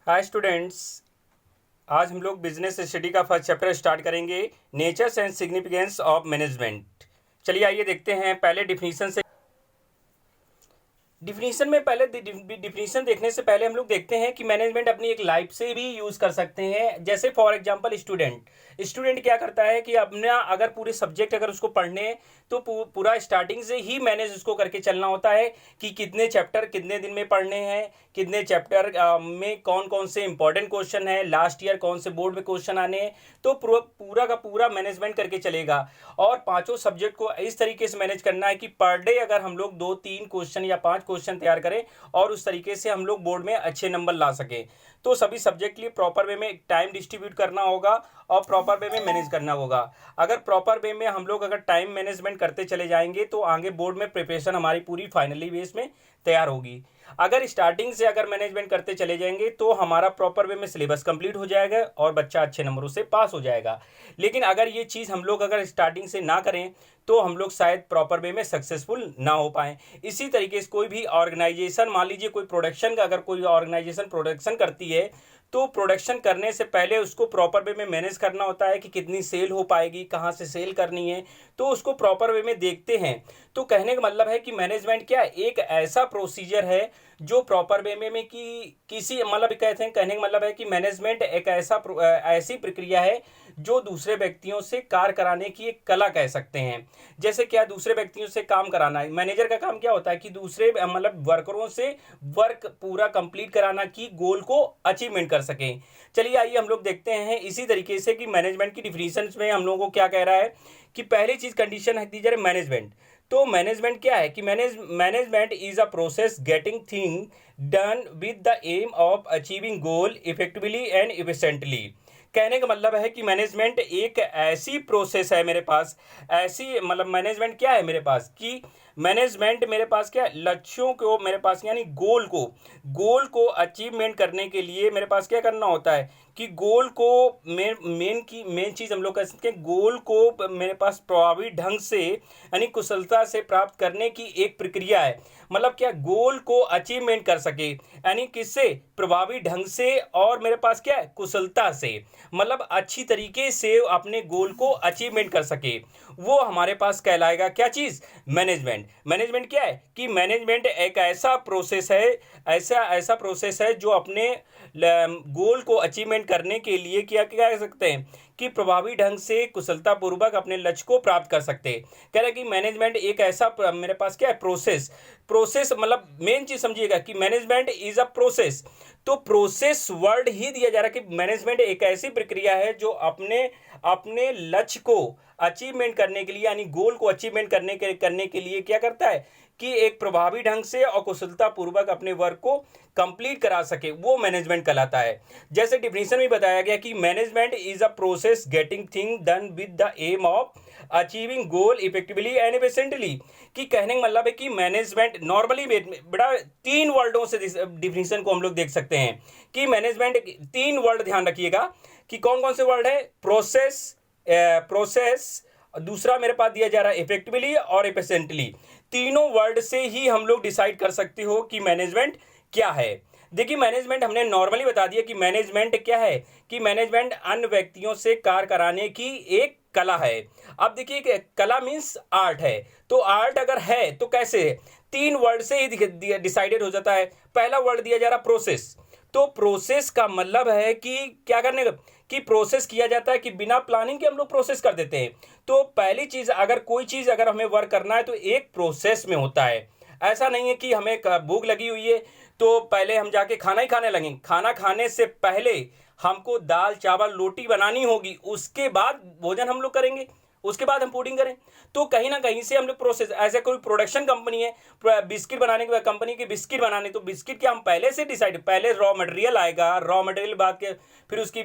Hi students. आज हम लोग बिजनेस स्टडी का फर्स्ट चैप्टर स्टार्ट करेंगे, natures and significance of management. चलिए आइए देखते हैं पहले डिफिनीशन से। डिफिनीशन में पहले डिफिनीशन देखने से पहले हम लोग देखते हैं कि मैनेजमेंट अपनी एक लाइफ से भी यूज़ कर सकते हैं। जैसे फॉर एग्जांपल स्टूडेंट क्या करता है कि अपना अगर पूरे सब्जेक्ट अगर उसको पढ़ने तो पूरा स्टार्टिंग से ही मैनेज उसको करके चलना होता है कि कितने चैप्टर कितने दिन में पढ़ने हैं, कितने चैप्टर में कौन कौन से इंपॉर्टेंट क्वेश्चन है, लास्ट ईयर कौन से बोर्ड में क्वेश्चन आने हैं। तो पूरा का पूरा मैनेजमेंट करके चलेगा और पांचों सब्जेक्ट को इस तरीके से मैनेज करना है कि पर डे अगर हम लोग 2-3 क्वेश्चन या 5 क्वेश्चन तैयार करें और उस तरीके से हम लोग बोर्ड में अच्छे नंबर ला सकें। तो सभी सब्जेक्ट के लिए प्रॉपर वे में टाइम डिस्ट्रीब्यूट करना होगा और प्रॉपर वे में मैनेज करना होगा। अगर प्रॉपर वे में हम लोग अगर टाइम मैनेजमेंट करते चले जाएंगे तो आगे बोर्ड में प्रिपरेशन हमारी पूरी फाइनली बेस में तैयार होगी। अगर स्टार्टिंग से अगर मैनेजमेंट करते चले जाएंगे तो हमारा प्रॉपर वे में सिलेबस कंप्लीट हो जाएगा और बच्चा अच्छे नंबरों से पास हो जाएगा। लेकिन अगर ये चीज़ हम लोग अगर स्टार्टिंग से ना करें तो हम लोग शायद प्रॉपर वे में सक्सेसफुल ना हो पाए। इसी तरीके से कोई भी ऑर्गेनाइजेशन, मान लीजिए कोई प्रोडक्शन का, अगर कोई ऑर्गेनाइजेशन प्रोडक्शन करती है तो प्रोडक्शन करने से पहले उसको प्रॉपर वे में मैनेज करना होता है कि कितनी सेल हो पाएगी, कहाँ से सेल करनी है, तो उसको प्रॉपर वे में देखते हैं। तो कहने का मतलब है कि मैनेजमेंट क्या एक ऐसा प्रोसीजर है जो प्रॉपर वे में कि किसी मतलब कहते हैं, कहने का मतलब है कि मैनेजमेंट एक ऐसी प्रक्रिया है जो दूसरे व्यक्तियों से कार्य कराने की एक कला कह सकते हैं। जैसे क्या दूसरे व्यक्तियों से काम कराना है, मैनेजर का काम क्या होता है कि दूसरे मतलब वर्करों से वर्क पूरा कंप्लीट कराना की गोल को अचीवमेंट कर सकें। चलिए आइए हम लोग देखते हैं इसी तरीके से कि मैनेजमेंट की डिफिनीशन में हम लोगों को क्या कह रहा है कि पहली चीज कंडीशन है दी जा रही मैनेजमेंट। तो मैनेजमेंट क्या है कि management is a process getting thing done with the aim of achieving goal effectively and efficiently. कहने का मतलब है कि मैनेजमेंट एक ऐसी प्रोसेस है मेरे पास, ऐसी मतलब मैनेजमेंट क्या है मेरे पास कि मैनेजमेंट मेरे पास क्या है, लक्ष्यों को मेरे पास यानी गोल को अचीवमेंट करने के लिए मेरे पास क्या करना होता है कि गोल को मेन चीज़ हम लोग कह सकते हैं, गोल को मेरे पास प्रभावी ढंग से यानी कुशलता से प्राप्त करने की एक प्रक्रिया है। मतलब क्या गोल को अचीवमेंट कर सके यानी किससे, प्रभावी ढंग से और मेरे पास क्या है कुशलता से, मतलब अच्छी तरीके से अपने गोल को अचीवमेंट कर सके, वो हमारे पास कहलाएगा क्या चीज़, मैनेजमेंट क्या है कि मैनेजमेंट एक ऐसा प्रोसेस है, ऐसा प्रोसेस है जो अपने गोल को अचीवमेंट करने के लिए क्या क्या कह सकते हैं कि प्रभावी ढंग से कुशलतापूर्वक अपने लक्ष्य को प्राप्त कर सकते हैं। कह रहे हैं कि मैनेजमेंट एक ऐसा मेरे पास क्या है प्रोसेस मतलब मेन चीज समझिएगा कि मैनेजमेंट इज अ प्रोसेस। तो प्रोसेस वर्ड ही दिया जा रहा है कि मैनेजमेंट एक ऐसी प्रक्रिया है जो अपने अपने लक्ष्य को अचीवमेंट करने के लिए यानी गोल को अचीवमेंट करने के लिए क्या करता है कि एक प्रभावी ढंग से और कुशलता पूर्वक अपने वर्क को कंप्लीट करा सके, वो मैनेजमेंट कहलाता है। जैसे डिफिनीशन में बताया गया कि management is a process getting thing done with the aim of achieving goal effectively and efficiently. कि कहने का मतलब है कि मैनेजमेंट नॉर्मली बड़ा 3 वर्डों से डिफिनीशन को हम लोग देख सकते हैं कि मैनेजमेंट 3 वर्ड ध्यान रखिएगा कि कौन कौन से वर्ड है, प्रोसेस, दूसरा मेरे पास दिया जा रहा है इफेक्टिवली और एफिशिएंटली। तीनों वर्ड से ही हम लोग डिसाइड कर सकते हो कि मैनेजमेंट क्या है। देखिए मैनेजमेंट हमने नॉर्मली बता दिया कि मैनेजमेंट क्या है कि मैनेजमेंट अन्य व्यक्तियों से कार्य कराने की एक कला है। अब देखिए कला मीन्स आर्ट है, तो आर्ट अगर है तो कैसे है, 3 वर्ड से ही डिसाइडेड हो जाता है। पहला वर्ड दिया जा रहा प्रोसेस, तो प्रोसेस का मतलब है कि क्या करने का कि प्रोसेस किया जाता है कि बिना प्लानिंग के हम लोग प्रोसेस कर देते हैं। तो पहली चीज अगर कोई चीज अगर हमें वर्क करना है तो एक प्रोसेस में होता है। ऐसा नहीं है कि हमें भूख लगी हुई है तो पहले हम जाके खाना ही खाने लगेंगे। खाना खाने से पहले हमको दाल चावल रोटी बनानी होगी, उसके बाद भोजन हम लोग करेंगे, उसके बाद हम पुडिंग करें। तो कहीं ना कहीं से हम लोग प्रोसेस, ऐसे कोई प्रोडक्शन कंपनी है बिस्किट बनाने की, कंपनी की बिस्किट बनाने, तो बिस्किट के हम पहले से डिसाइड, पहले रॉ मटेरियल आएगा, रॉ मटेरियल बाद के फिर उसकी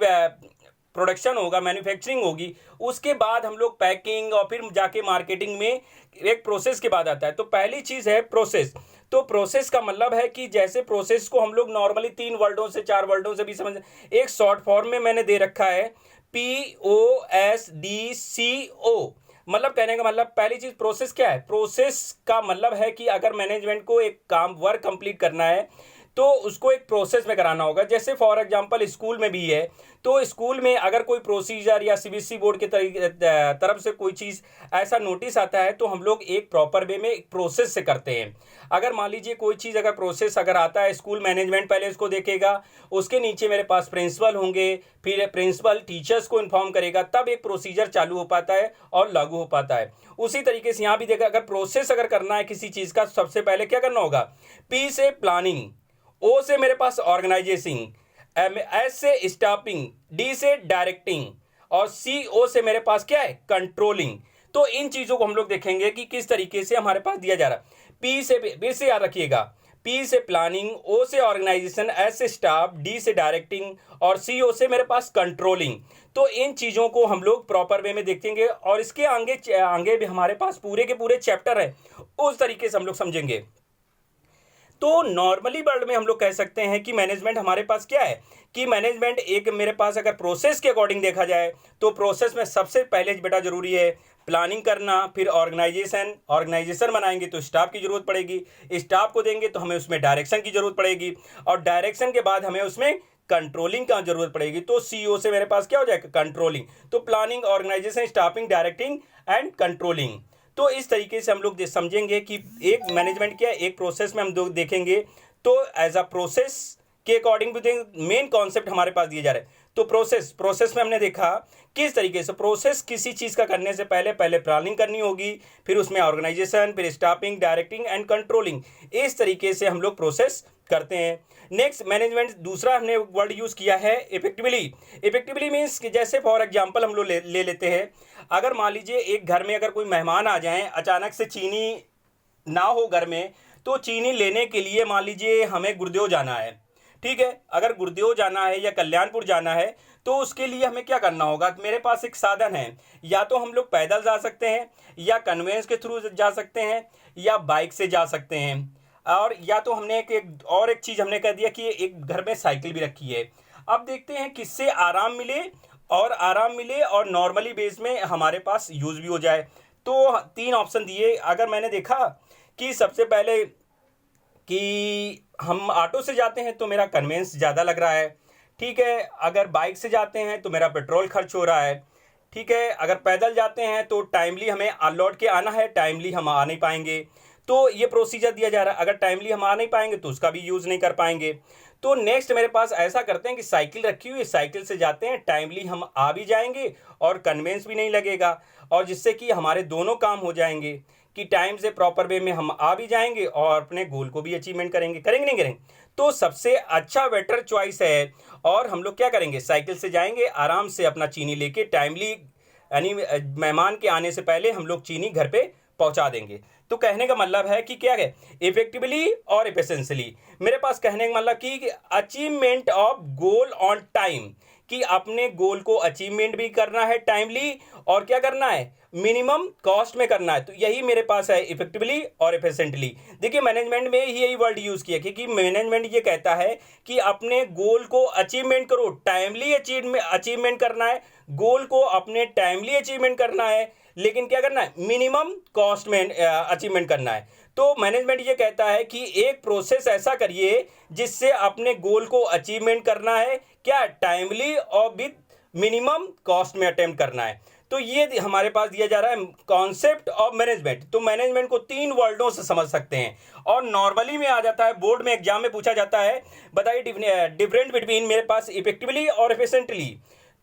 प्रोडक्शन होगा, मैन्युफैक्चरिंग होगी, उसके बाद हम लोग पैकिंग और फिर जाके मार्केटिंग में एक प्रोसेस के बाद आता है। तो पहली चीज़ है प्रोसेस। तो प्रोसेस का मतलब है कि जैसे प्रोसेस को हम लोग नॉर्मली 3 वर्डों से 4 वर्डों से भी समझ, एक शॉर्ट फॉर्म में मैंने दे रखा है POSDCO। मतलब कहने का मतलब पहली चीज प्रोसेस क्या है, प्रोसेस का मतलब है कि अगर मैनेजमेंट को एक काम वर्क कंप्लीट करना है तो उसको एक प्रोसेस में कराना होगा। जैसे फॉर एग्जांपल स्कूल में भी है, तो स्कूल में अगर कोई प्रोसीजर या सीबीएसई बोर्ड के तरफ से कोई चीज़ ऐसा नोटिस आता है, तो हम लोग एक प्रॉपर वे में एक प्रोसेस से करते हैं। अगर मान लीजिए कोई चीज़ अगर प्रोसेस अगर आता है, स्कूल मैनेजमेंट पहले उसको देखेगा, उसके नीचे मेरे पास प्रिंसिपल होंगे, फिर प्रिंसिपल टीचर्स को इन्फॉर्म करेगा, तब एक प्रोसीजर चालू हो पाता है और लागू हो पाता है। उसी तरीके से यहाँ भी देखा, अगर प्रोसेस अगर करना है किसी चीज़ का, सबसे पहले क्या करना होगा, पी से प्लानिंग, ओ से मेरे पास ऑर्गेनाइजेशन, एस से स्टाफिंग, डी से डायरेक्टिंग और सी ओ से मेरे पास क्या है, कंट्रोलिंग। तो इन चीज़ों को हम लोग देखेंगे कि किस तरीके से हमारे पास दिया जा रहा है। पी से, फिर से याद रखिएगा, पी से प्लानिंग, ओ से ऑर्गेनाइजेशन, एस से स्टाफ, डी से डायरेक्टिंग और सी ओ से मेरे पास कंट्रोलिंग। तो इन चीज़ों को हम लोग प्रॉपर वे में देखेंगे और इसके आगे भी हमारे पास पूरे के पूरे चैप्टर है, उस तरीके से हम लोग समझेंगे। तो नॉर्मली वर्ल्ड में हम लोग कह सकते हैं कि मैनेजमेंट हमारे पास क्या है, कि मैनेजमेंट एक मेरे पास अगर प्रोसेस के अकॉर्डिंग देखा जाए, तो प्रोसेस में सबसे पहले बेटा जरूरी है प्लानिंग करना, फिर ऑर्गेनाइजेशन बनाएंगे तो स्टाफ की जरूरत पड़ेगी, स्टाफ को देंगे तो हमें उसमें डायरेक्शन की जरूरत पड़ेगी, और डायरेक्शन के बाद हमें उसमें कंट्रोलिंग का जरूरत पड़ेगी। तो सीईओ से मेरे पास क्या हो जाएगा, कंट्रोलिंग। तो planning, organisation, staffing, directing and controlling. तो इस तरीके से हम लोग समझेंगे कि एक मैनेजमेंट क्या है, एक प्रोसेस में हम देखेंगे। तो एज अ प्रोसेस के अकॉर्डिंग भी मेन कॉन्सेप्ट हमारे पास दिए जा रहे हैं। तो प्रोसेस में हमने देखा किस तरीके से प्रोसेस किसी चीज़ का करने से पहले प्लानिंग करनी होगी, फिर उसमें ऑर्गेनाइजेशन, फिर स्टाफिंग, डायरेक्टिंग एंड कंट्रोलिंग। इस तरीके से हम लोग प्रोसेस करते हैं। नेक्स्ट मैनेजमेंट, दूसरा हमने वर्ड यूज़ किया है इफेक्टिवली। इफेक्टिवली मीन्स कि जैसे फॉर एग्जांपल हम लोग ले लेते हैं, अगर मान लीजिए एक घर में अगर कोई मेहमान आ जाएं, अचानक से चीनी ना हो घर में, तो चीनी लेने के लिए मान लीजिए हमें गुरुदेव जाना है, ठीक है। अगर गुरुदेव जाना है या कल्याणपुर जाना है, तो उसके लिए हमें क्या करना होगा, मेरे पास एक साधन है, या तो हम लोग पैदल जा सकते हैं, या कन्वेंस के थ्रू जा सकते हैं, या बाइक से जा सकते हैं, और या तो हमने एक चीज़ हमने कह दिया कि एक घर में साइकिल भी रखी है। अब देखते हैं किससे आराम मिले और नॉर्मली बेस में हमारे पास यूज़ भी हो जाए। तो 3 ऑप्शन दिए। अगर मैंने देखा कि सबसे पहले कि हम ऑटो से जाते हैं तो मेरा कन्वेंस ज़्यादा लग रहा है, ठीक है। अगर बाइक से जाते हैं तो मेरा पेट्रोल खर्च हो रहा है, ठीक है। अगर पैदल जाते हैं तो टाइमली हमें लौट के आना है, टाइमली हम आ नहीं पाएंगे। तो ये प्रोसीजर दिया जा रहा है। अगर टाइमली हम आ नहीं पाएंगे तो उसका भी यूज़ नहीं कर पाएंगे। तो नेक्स्ट मेरे पास ऐसा करते हैं कि साइकिल रखी हुई है, साइकिल से जाते हैं, टाइमली हम आ भी जाएंगे और कन्वेंस भी नहीं लगेगा, और जिससे कि हमारे दोनों काम हो जाएंगे कि टाइम से प्रॉपर वे में हम आ भी जाएंगे और अपने गोल को भी अचीवमेंट करेंगे नहीं करेंगे। तो सबसे अच्छा बेटर चॉइस है। और हम लोग क्या करेंगे, साइकिल से जाएंगे, आराम से अपना चीनी लेके टाइमली, यानी मेहमान के आने से पहले हम लोग चीनी घर पे पहुंचा देंगे। तो कहने का मतलब है कि क्या है, इफेक्टिवली और एफिशिएंटली। मेरे पास कहने का मतलब कि achievement of goal on time, कि अपने गोल को अचीवमेंट भी करना है टाइमली, और क्या करना है, मिनिमम कॉस्ट में करना है। तो यही मेरे पास है, इफेक्टिवली और एफिशिएंटली। देखिए मैनेजमेंट में ही यही वर्ड यूज़ किया, क्योंकि मैनेजमेंट ये कहता है कि अपने गोल को अचीवमेंट करो, टाइमली अचीवमेंट करना है, गोल को अपने टाइमली अचीवमेंट करना है, लेकिन क्या करना है, मिनिमम कॉस्ट में अचीवमेंट करना है। तो मैनेजमेंट ये कहता है कि एक प्रोसेस ऐसा करिए जिससे अपने गोल को अचीवमेंट करना है, क्या, टाइमली और विद मिनिमम कॉस्ट में अटेम्प्ट करना है। तो ये हमारे पास दिया जा रहा है कॉन्सेप्ट ऑफ मैनेजमेंट। तो मैनेजमेंट को 3 वर्डों से समझ सकते हैं, और नॉर्मली में आ जाता है, बोर्ड में एग्जाम में पूछा जाता है, बताइए डिफरेंट बिटवीन मेरे पास इफेक्टिवली और एफिशिएंटली।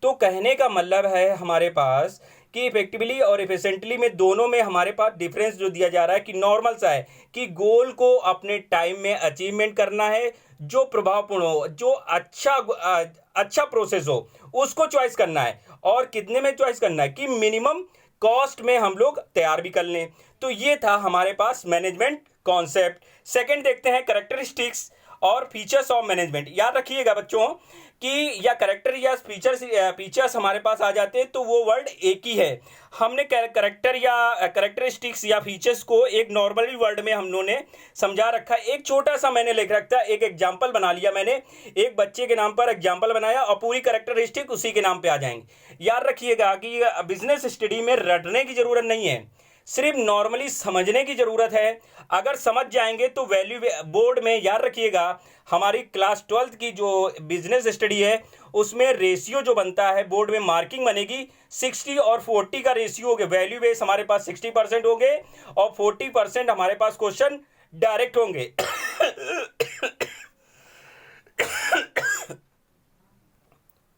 तो कहने का मतलब है हमारे पास कि इफेक्टिवली और एफिशिएंटली में दोनों में हमारे पास डिफरेंस जो दिया जा रहा है कि नॉर्मल सा है, कि गोल को अपने टाइम में अचीवमेंट करना है, जो प्रभावपूर्ण हो, जो अच्छा प्रोसेस हो, उसको चॉइस करना है, और कितने में चॉइस करना है कि मिनिमम कॉस्ट में हम लोग तैयार भी कर लें। तो ये था हमारे पास मैनेजमेंट कॉन्सेप्ट। सेकंड देखते हैं कैरेक्टरिस्टिक्स और फीचर्स ऑफ मैनेजमेंट। याद रखिएगा बच्चों कि या कैरेक्टर या फीचर्स हमारे पास आ जाते हैं तो वो वर्ड एक ही है। हमने कैरेक्टर या कैरेक्टरिस्टिक्स या फीचर्स को एक नॉर्मली वर्ड में हम लोगों ने समझा रखा है। एक छोटा सा मैंने लिख रखा, एक एग्जाम्पल बना लिया मैंने, एक बच्चे के नाम पर एग्जाम्पल बनाया और पूरी कैरेक्टरिस्टिक उसी के नाम पे आ जाएंगे। याद रखिएगा कि बिजनेस स्टडी में रटने की ज़रूरत नहीं है, सिर्फ नॉर्मली समझने की ज़रूरत है। अगर समझ जाएंगे तो वैल्यू बोर्ड में याद रखिएगा, हमारी क्लास 12th की जो बिजनेस स्टडी है उसमें रेशियो जो बनता है बोर्ड में मार्किंग बनेगी 60 और 40 का रेशियो होगा। वैल्यू बेस हमारे पास 60% होंगे और 40% हमारे पास क्वेश्चन डायरेक्ट होंगे।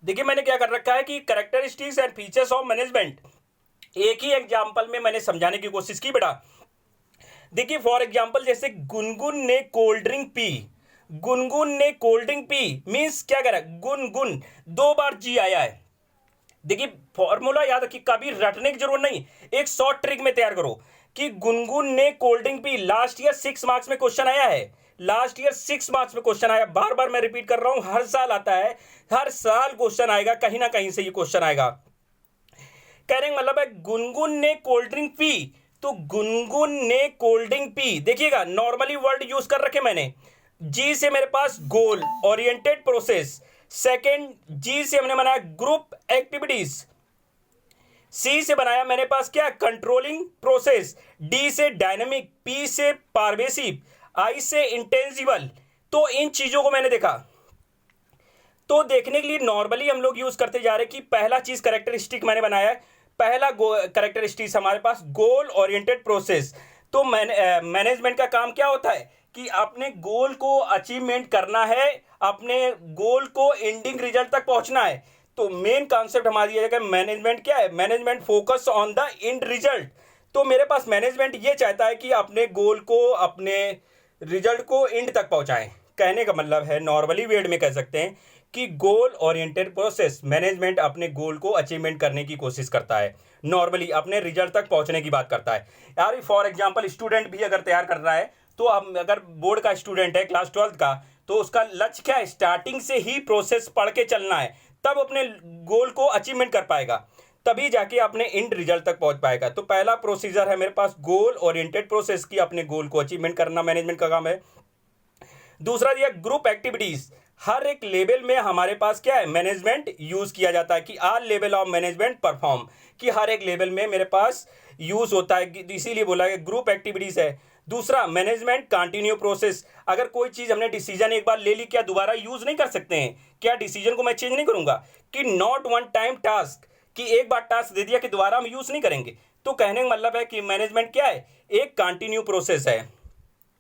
देखिए मैंने क्या कर रखा है कि characteristics and features of management एक ही एग्जाम्पल में मैंने समझाने की कोशिश की बेटा। देखिए फॉर एग्जाम्पल जैसे गुनगुन ने कोल्ड ड्रिंक पी, गुनगुन ने कोल्ड ड्रिंक पी मीन्स क्या कह रहा है, गुनगुन 2 बार जी आया है। देखिए फॉर्मूला याद रखिए, कभी रटने की जरूरत नहीं, एक शॉर्ट ट्रिक में तैयार करो कि गुनगुन ने cold drink P. Last year 6 marks में क्वेश्चन आया है, लास्ट ईयर 6 मार्क्स में क्वेश्चन आया। बार बार मैं रिपीट कर रहा हूं, हर साल आता है, हर साल क्वेश्चन आएगा, कहीं ना कहीं से ये क्वेश्चन आएगा। कहने का मतलब है गुनगुन ने कोल्ड ड्रिंक पी, तो गुनगुन ने कोल्ड ड्रिंक पी। देखिएगा नॉर्मली वर्ड यूज कर रखे मैंने। जी से मेरे पास गोल ओरिएंटेड प्रोसेस, सेकेंड जी से हमने बनाया ग्रुप एक्टिविटीज, सी से बनाया मेरे पास क्या कंट्रोलिंग प्रोसेस, डी से डायनेमिक, पी से पारवेसिव, आई से इंटेंसिबल। तो इन चीजों को मैंने देखा, तो देखने के लिए नॉर्मली हम लोग यूज करते जा रहे हैं कि पहला चीज कैरेक्टरिस्टिक मैंने बनाया है, पहला कैरेक्टरिस्टिक हमारे पास गोल ओरिएंटेड प्रोसेस। तो मैनेजमेंट का काम क्या होता है कि अपने गोल को अचीवमेंट करना है, अपने गोल को एंडिंग रिजल्ट तक पहुंचना है। तो मेन कॉन्सेप्ट हमारा दिया जाएगा मैनेजमेंट क्या है, management focus on the end result. तो मेरे पास मैनेजमेंट ये चाहता है कि अपने गोल को, अपने रिजल्ट को एंड तक पहुंचाएं। कहने का मतलब है नॉर्मली वर्ड में कह सकते हैं कि गोल ओरिएंटेड प्रोसेस, मैनेजमेंट अपने गोल को अचीवमेंट करने की कोशिश करता है, नॉर्मली अपने रिजल्ट तक पहुंचने की बात करता है। यार फॉर एग्जांपल स्टूडेंट भी अगर तैयार कर रहा है, तो हम अगर बोर्ड का स्टूडेंट है क्लास 12th का, तो उसका लक्ष्य क्या है, स्टार्टिंग से ही प्रोसेस पढ़ के चलना है, तब अपने गोल को अचीवमेंट कर पाएगा, तभी जाके अपने एंड रिजल्ट तक पहुंच पाएगा। तो पहला प्रोसीजर है मेरे पास गोल ओरिएंटेड प्रोसेस की, अपने गोल को अचीवमेंट करना मैनेजमेंट का काम है। दूसरा दिया ग्रुप एक्टिविटीज, हर एक लेवल में हमारे पास क्या है, मैनेजमेंट यूज किया जाता है कि all level of management perform, कि हर एक लेवल में मेरे पास यूज होता है, इसीलिए बोला है ग्रुप एक्टिविटीज है। दूसरा मैनेजमेंट कंटिन्यू प्रोसेस, अगर कोई चीज हमने डिसीजन एक बार ले ली, क्या दोबारा यूज नहीं कर सकते हैं, क्या डिसीजन को मैं चेंज नहीं करूंगा, कि नॉट वन टाइम टास्क, कि एक बार टास्क दे दिया कि दोबारा हम यूज नहीं करेंगे। तो कहने का मतलब है कि मैनेजमेंट क्या है, एक कंटिन्यू प्रोसेस है,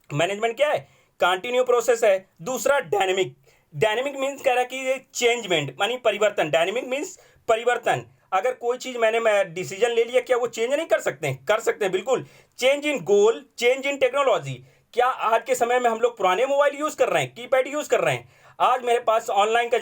मैनेजमेंट क्या है, कंटिन्यू प्रोसेस है। दूसरा डायनेमिक, डायनेमिक मीन्स कह रहा है कि चेंजमेंट मानी परिवर्तन, डायनेमिक मीन्स परिवर्तन। अगर कोई चीज मैं डिसीजन ले लिया, क्या वो चेंज नहीं कर सकते हैं, कर सकते हैं बिल्कुल। Change in goal, change in technology, क्या आज के समय में हम लोग पुराने मोबाइल यूज कर रहे हैं, कीपैड यूज कर रहे हैं, आज मेरे पास ऑनलाइन का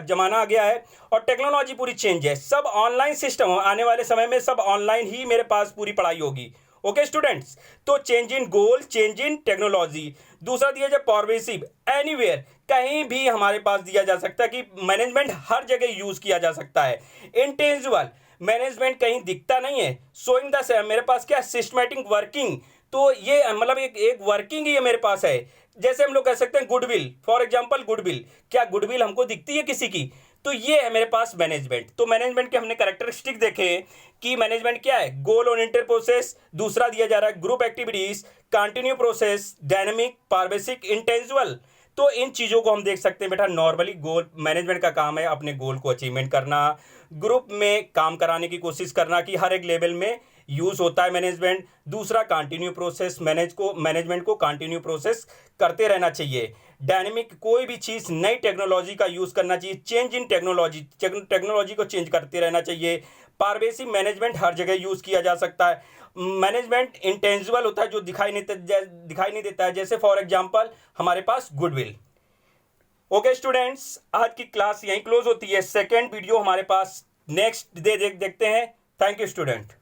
जमाना आ गया है और टेक्नोलॉजी पूरी चेंज है, सब ऑनलाइन सिस्टम, आने वाले समय में सब ऑनलाइन ही मेरे पास पूरी पढ़ाई होगी। ओके स्टूडेंट्स, तो change in goal, change in technology. दूसरा दिया जाए परवेसिव, एनीवेयर, कहीं भी हमारे पास दिया जा सकता है कि मैनेजमेंट हर जगह यूज किया जा सकता है। इंटेंजिबल, मैनेजमेंट कहीं दिखता नहीं है। शोइंग द, मेरे पास क्या सिस्टमैटिक वर्किंग, तो ये मतलब एक वर्किंग ही मेरे पास है। जैसे हम लोग कह सकते हैं गुडविल, फॉर एग्जांपल गुडविल, क्या गुडविल हमको दिखती है किसी की, तो ये है मेरे पास मैनेजमेंट। तो मैनेजमेंट के हमने कैरेक्टरिस्टिक देखे कि मैनेजमेंट क्या है, गोल ओरिएंटेड प्रोसेस, दूसरा दिया जा रहा है group activities, continue process, dynamic, pervasive, intangible. तो इन चीज़ों को हम देख सकते हैं बेटा, नॉर्मली गोल, मैनेजमेंट का काम है अपने गोल को अचीवमेंट करना, ग्रुप में काम कराने की कोशिश करना कि हर एक लेवल में यूज होता है मैनेजमेंट। दूसरा कंटिन्यू प्रोसेस, मैनेजमेंट को कंटिन्यू प्रोसेस करते रहना चाहिए। डायनेमिक, कोई भी चीज़ नई टेक्नोलॉजी का यूज़ करना चाहिए, चेंज इन टेक्नोलॉजी, टेक्नोलॉजी को चेंज करते रहना चाहिए। पारवेसिव, मैनेजमेंट हर जगह यूज़ किया जा सकता है। मैनेजमेंट इंटेंजिबल होता है, जो दिखाई नहीं देता है, जैसे फॉर एग्जांपल हमारे पास गुडविल। ओके स्टूडेंट्स, आज की क्लास यहीं क्लोज होती है। सेकेंड वीडियो हमारे पास नेक्स्ट देखते हैं। Thank you student.